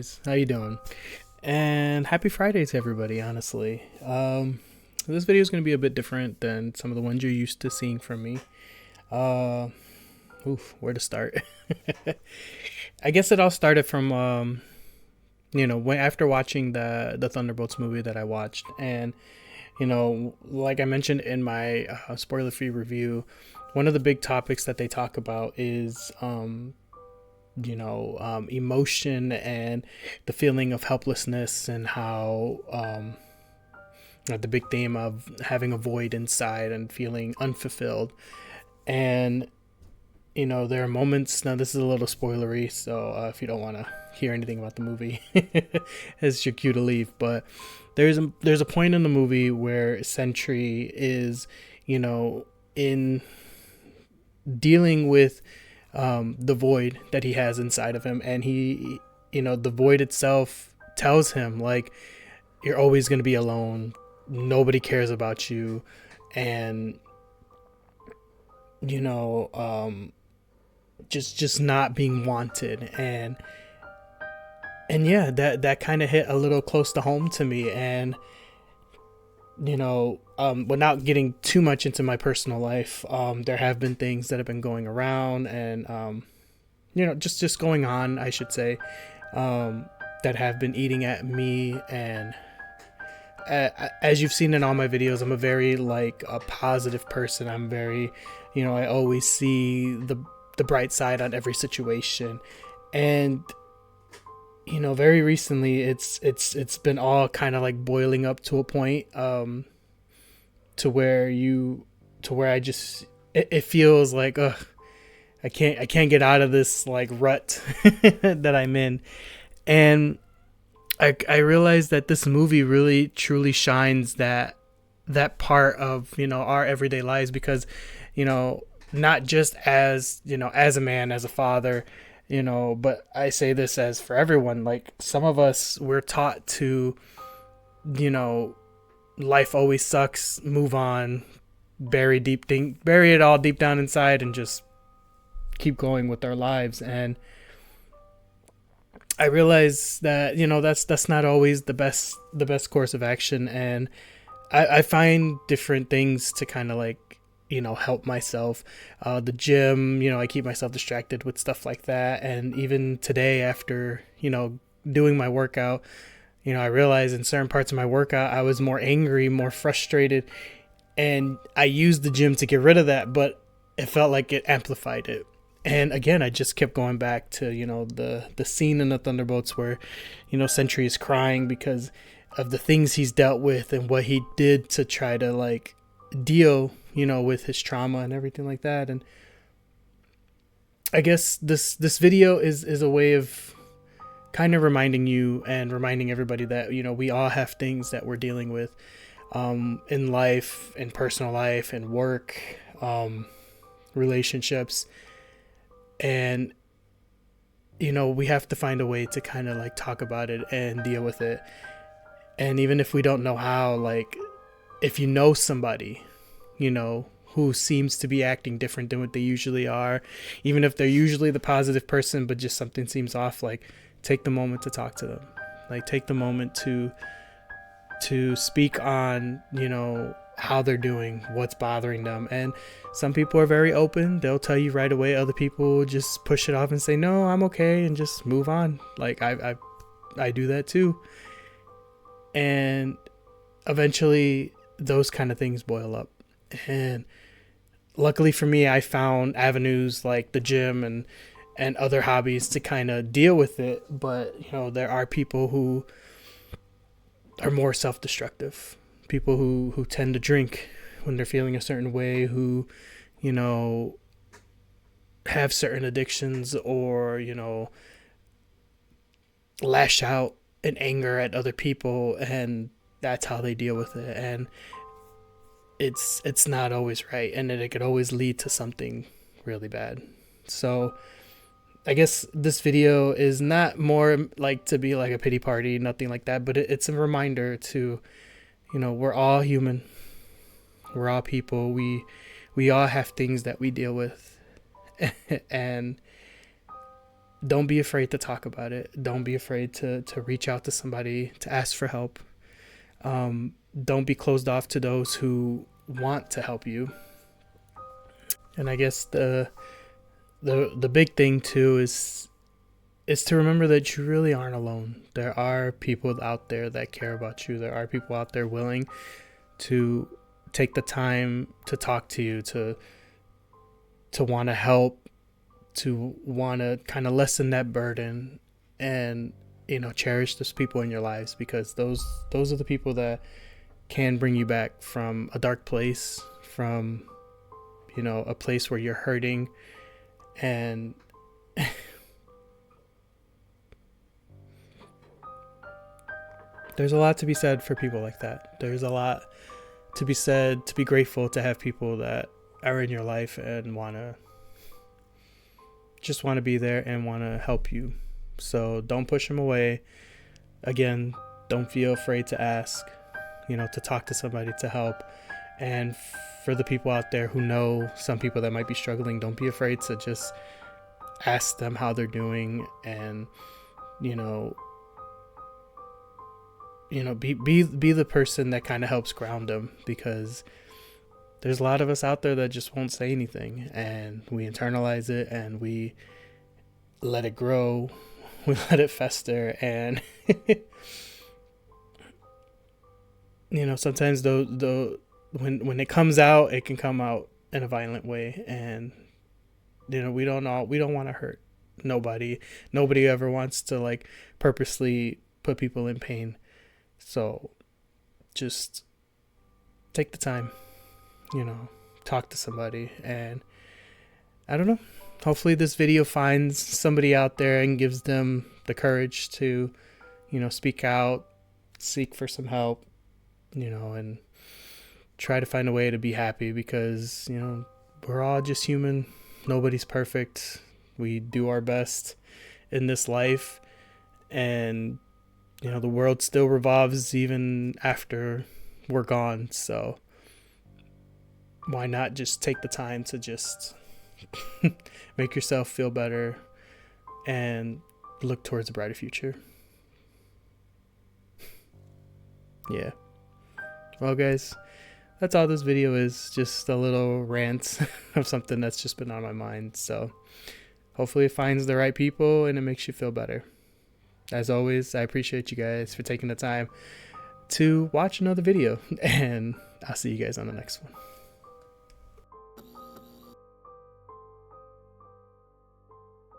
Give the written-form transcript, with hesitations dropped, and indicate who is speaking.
Speaker 1: guys, how you doing? And happy Friday to everybody, honestly. This video is going to be a bit different than some of the ones you're used to seeing from me. Uh, where to start? I guess it all started from, when after watching the Thunderbolts movie that I watched. And, like I mentioned in my spoiler-free review, one of the big topics that they talk about is emotion and the feeling of helplessness, and how the big theme of having a void inside and feeling unfulfilled. And there are moments, now this is a little spoilery, so if you don't want to hear anything about the movie, it's your cue to leave. But there's a point in the movie where Sentry is in dealing with the void that he has inside of him, and the void itself tells him, like, you're always going to be alone, nobody cares about you, and just not being wanted. And yeah, that kind of hit a little close to home to me. And without getting too much into my personal life, there have been things that have been going around, and just going on, I should say, that have been eating at me. And as you've seen in all my videos, I'm a very a positive person. I'm very, I always see the bright side on every situation. And very recently it's been all kind of like boiling up to a point to where I just, it feels like, I can't get out of this like rut that I'm in. And I realized that this movie really truly shines that part of our everyday lives, because not just as as a man, as a father, but I say this as for everyone. Like, some of us, we're taught to life always sucks, move on, bury it all deep down inside, and just keep going with our lives. And I realize that that's not always the best course of action. And I find different things to kind of help myself. The gym, I keep myself distracted with stuff like that. And even today, after doing my workout, I realized in certain parts of my workout I was more angry, more frustrated, and I used the gym to get rid of that, but it felt like it amplified it. And again, I just kept going back to the scene in the Thunderbolts where Sentry is crying because of the things he's dealt with and what he did to try to deal with his trauma and everything like that. And I guess this video is a way of kind of reminding you and reminding everybody that we all have things that we're dealing with in life, in personal life, in work, relationships. And we have to find a way to kind of talk about it and deal with it. And even if we don't know how, if somebody who seems to be acting different than what they usually are, even if they're usually the positive person, but just something seems off, take the moment to talk to them. Take the moment to speak on how they're doing, what's bothering them. And some people are very open, they'll tell you right away. Other people just push it off and say, no, I'm okay, and just move on. I do that too. And eventually those kind of things boil up. And luckily for me, I found avenues like the gym and other hobbies to kind of deal with it. But there are people who are more self-destructive, people who tend to drink when they're feeling a certain way, who have certain addictions, or lash out in anger at other people, and that's how they deal with it. And it's not always right, and it could always lead to something really bad. So I guess this video is not more to be a pity party, nothing like that, but it's a reminder to we're all human, we're all people, we all have things that we deal with. And don't be afraid to talk about it. Don't be afraid to reach out to somebody, to ask for help. Don't be closed off to those who want to help you. And I guess the big thing too is to remember that you really aren't alone. There are people out there that care about you. There are people out there willing to take the time to talk to you, to want to help, to want to kind of lessen that burden, and cherish those people in your lives, because those are the people that can bring you back from a dark place, from a place where you're hurting. And there's a lot to be said for people like that. There's a lot to be said, to be grateful to have people that are in your life and want to be there and want to help you. So don't push them away. Again, don't feel afraid to ask, to talk to somebody, to help. And for the people out there who know some people that might be struggling, don't be afraid to just ask them how they're doing, and be the person that kind of helps ground them, because there's a lot of us out there that just won't say anything, and we internalize it and we let it grow, we let it fester, and sometimes when it comes out, it can come out in a violent way, and we don't want to hurt nobody. Nobody ever wants to like purposely put people in pain. So just take the time, talk to somebody. And I don't know, hopefully this video finds somebody out there and gives them the courage to, speak out, seek for some help, and try to find a way to be happy, because, we're all just human. Nobody's perfect. We do our best in this life, and the world still revolves even after we're gone. So why not just take the time to just make yourself feel better and look towards a brighter future? Yeah. Well, guys, that's all this video is. Just a little rant of something that's just been on my mind. So hopefully it finds the right people and it makes you feel better. As always, I appreciate you guys for taking the time to watch another video, and I'll see you guys on the next one.